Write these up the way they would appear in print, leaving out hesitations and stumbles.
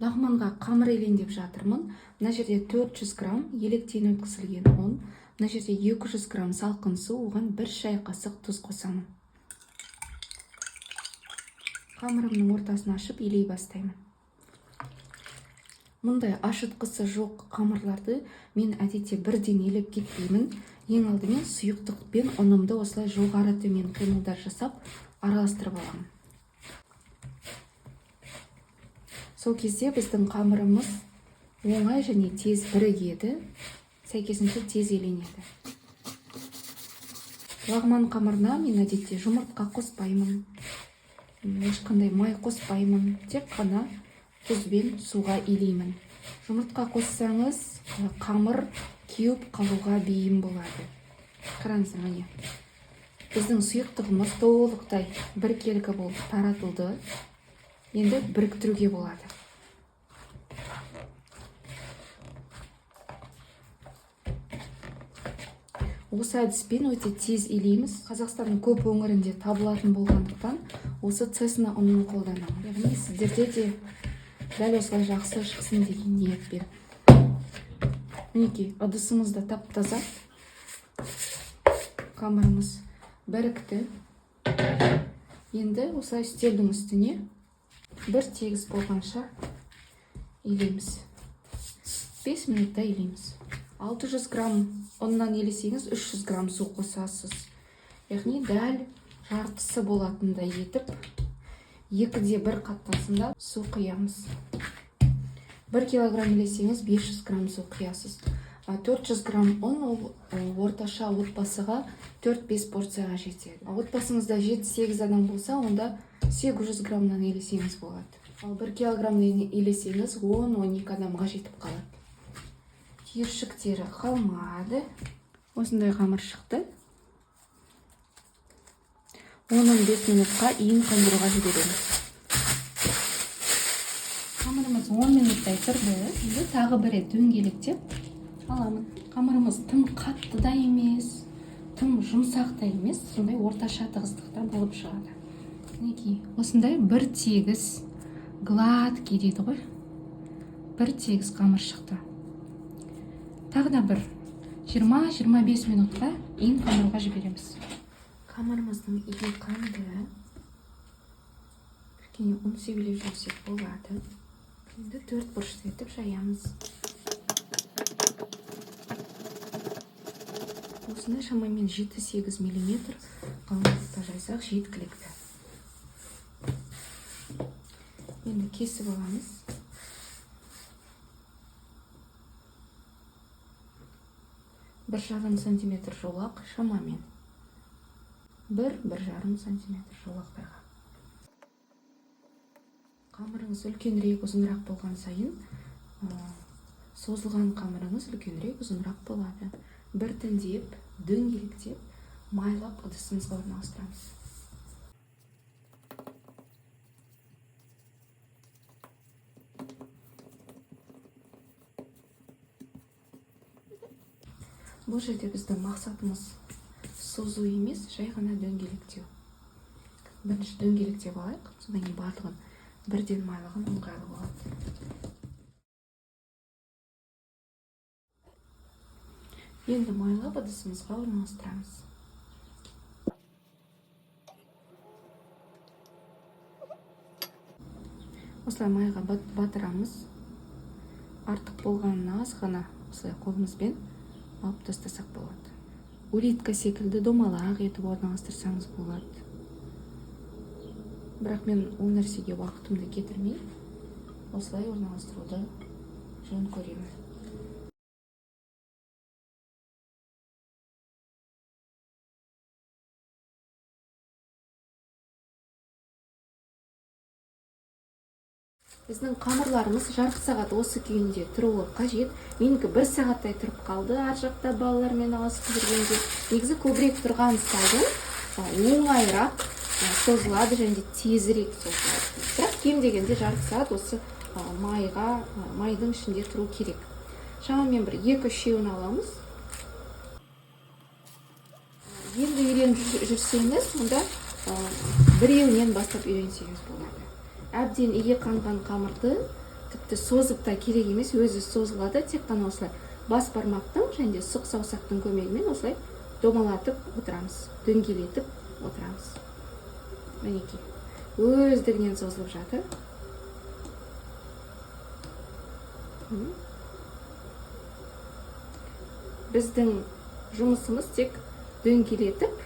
Лағманға қамыр илейін деп жатырмын. Мына жерде 400 грамм електен өткізілген ұн, мына жерде 200 грамм салқын су, оған 1 шай қасық тұз қосамын. Қамырымның ортасын ашып илей бастаймын. Мұндай ашытқысы жоқ қамырларды мен әдетте бірден илеп кетпеймін. Ең алдымен сұйықтықпен ұнымды осылай жоғары төмен қимылдар жасап араластырып аламын. Сол кезде біздің қамырымыз оңай және тез бірігеді, сәйкесінше тез иленеді. Лағман қамырына мен әдетте жұмыртқа қоспаймын, ешқандай май қоспаймын, тек қана тұзбен суға илеймін. Жұмыртқа қоссаңыз, қамыр кеуіп қалуға бейім болады. Қараңыздар, міне. Біздің сұйықтығымыз толықтай біркелкі болып таратылды. Енді біріктіруге болады. Осы әдіспен өте тез илейміз. Қазақстанның көп өңірінде табылатын болғандықтан осы цесна ұнын қолданамын. Яғни сіздерде де дәл осылай жақсы шықсын деген ниетпен. Мінекей, ыдысымыз да тап-таза. Қамырымыз бірікті. Енді осылай үстелдің үстіне бір тегіс болғанша илейміз. 5 минутта илейміз. 600 грамм ұннан елесеңіз 300 грамм су қосасыз. Яғни дәл жартысы болатындай етіп, 2-де 1 қаттасында су құямыз. 1 килограмм елесеңіз 500 грамм су құясыз. 400 грамм ұн орташа отбасыға 4-5 порцияға жетеді. Отбасыңызда 7-8 адам болса, онда 800 граммнан елесеңіз болады. Ал 1 килограммнан елесеңіз 10-12 адамға жетіп қалады. Түйіршіктері қалмады. Осындай қамыр шықты. 10-15 минутқа иін қандыруға жібереміз. Қамырымыз 10 минуттай тұрды. Енді тағы бір рет дөңгелектеп аламын. Қамырымыз тым қатты да емес, тым жұмсақ та емес, сондай орташа тығыздықта болып шығады. Мінекей, осындай бір тегіс гладкий дейді ғой. Бір тегіс қамыр шықты. Тағы да бір 20-25 минутқа иін қандыруға жібереміз. Қамырымыздың иі қанды. Кішкене ұн себелеп жүрсек болады. Енді 4 бұрышты етіп жаямыз. Осыны шамамен 7-8 мм қалыңдықта жайсақ жеткілікті. Енді кесіп аламыз. Бір жарым сантиметр жолақ шамамен. 1-1,5 сантиметр жолақтайға. Қамырыңыз үлкенірек, ұзынырақ болған сайын, созылған қамырыңыз үлкенірек, ұзынырақ болады. Біртіндеп, дөңгелектеп, майлап ыдысымызға орналастырамыз. Бұл жерде біздің мақсатымыз созу емес, жай ғана дөңгелектеу. Бірінші дөңгелектеп алайық, содан кейін барлығын бірден майлаған ыңғайлы болады. Енді майлап ыдысымызға орналастырамыз. Осылай майға батырамыз. Артық болғанын аз ғана осылай қолымызбен алып тастасақ болады. Улитка секілді домалақ етіп орналастырсаңыз болады. Бірақ мен ол нәрсеге уақытымды кетірмей, осылай орналастыруды жөн көремін. Біздің қамырларымыз жарты сағат осы күйінде тұруы қажет. Менікі 1 сағаттай тұрып қалды. Ар жақта балалармен алысып жүргенде. Негізі көбірек тұрған сайын оңайырақ созылады және тезірек созылады. Бірақ кем дегенде жарты сағат осы майдың ішінде тұру керек. Шамамен бір 2-3 аламыз. Енді үйреніп жүрсеңіз, онда біреуінен бастап үйренсеңіз болады. Әбден иі қанған қамырды тіпті созып та керек емес, өзі созылады. Тек қана осылай бас бармақтың және де сұқ саусақтың көмегімен осылай домалатып отырамыз, дөңгелетіп отырамыз. Мінекей, өздігінен созылып жатыр. Біздің жұмысымыз тек дөңгелетіп,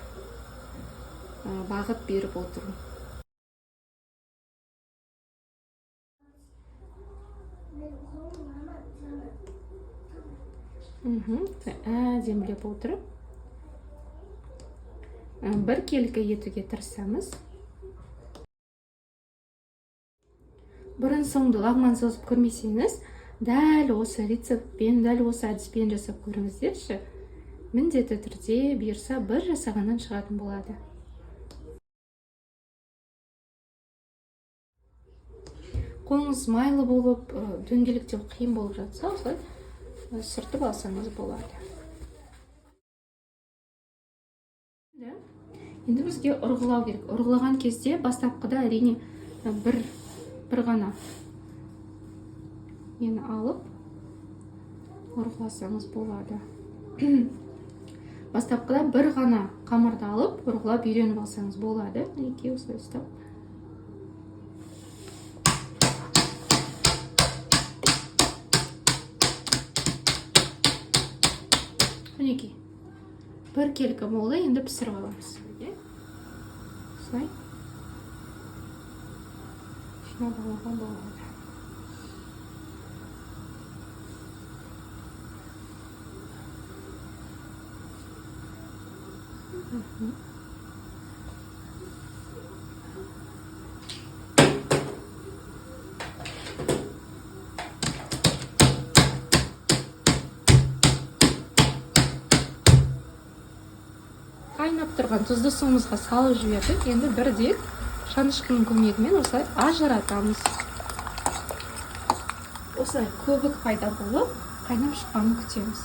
бағыт беріп отыру. Әдемілеп отырып, бір келкі етуге тырысамыз. Бұрын соңды лағман созып көрмесеңіз, дәл осы рецептпен, дәл осы әдіспен жасап көріңіздерші. Міндетті түрде бұйырса бір жасағаннан шығатын болады. Қолыңыз майлы болып, дөңгелектеу қиын болып жатса, осылай сүртіп алсаңыз болады. Енді бізге ұрғылау керек. Ұрғылаған кезде бастапқыда әрине бір ғана мені алып ұрғыласаңыз болады. Бастапқыда бір ғана қамырды алып ұрғылап үйреніп алсаңыз болады. Мінекей осылай ұстап. Мінекей, бір келкі болды, енді пісіріп аламыз. Осылай. Жинап алуға болады. Қайнап тұрған тұзды суымызға салып жібердік. Енді бірде шанышқының көмегімен осылай ажыратамыз. Осылай көбік пайда болып, қайнап шыққанын күтеміз.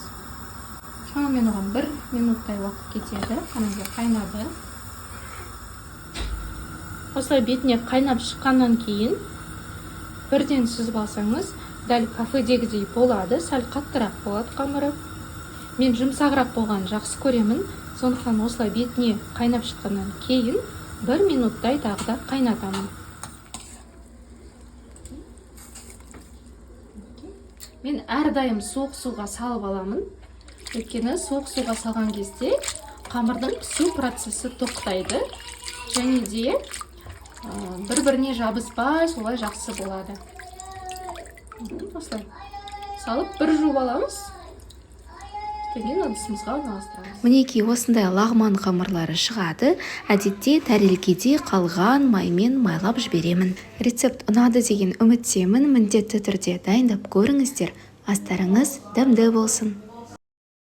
Шамамен оған 1 минуттай уақыт кетеді. Қанымызға қайнады. Осылай бетіне қайнап шыққаннан кейін бірден сүзіп алсаңыз, дәл кафедегідей болады, сәл қаттырақ болады қамыры. Мен жұмсағырақ болған жақсы көремін. Сондықтан осылай бетіне қайнап шыққаннан кейін 1 минуттай тағы да қайнатамын. Мен әрдайым суық суға салып аламын. Өйткені суық суға салған кезде қамырдың пісу процесі тоқтайды. Және де бір-біріне жабыспай солай жақсы болады. Осылай салып бір жуып аламыз. Мінекей осындай лағман қамырлары шығады. Әдетте тәрелкеде қалған маймен майлап жіберемін. Рецепт ұнады деген үміттемін. Міндетті түрде дайындап көріңіздер. Астарыңыз дәмді болсын.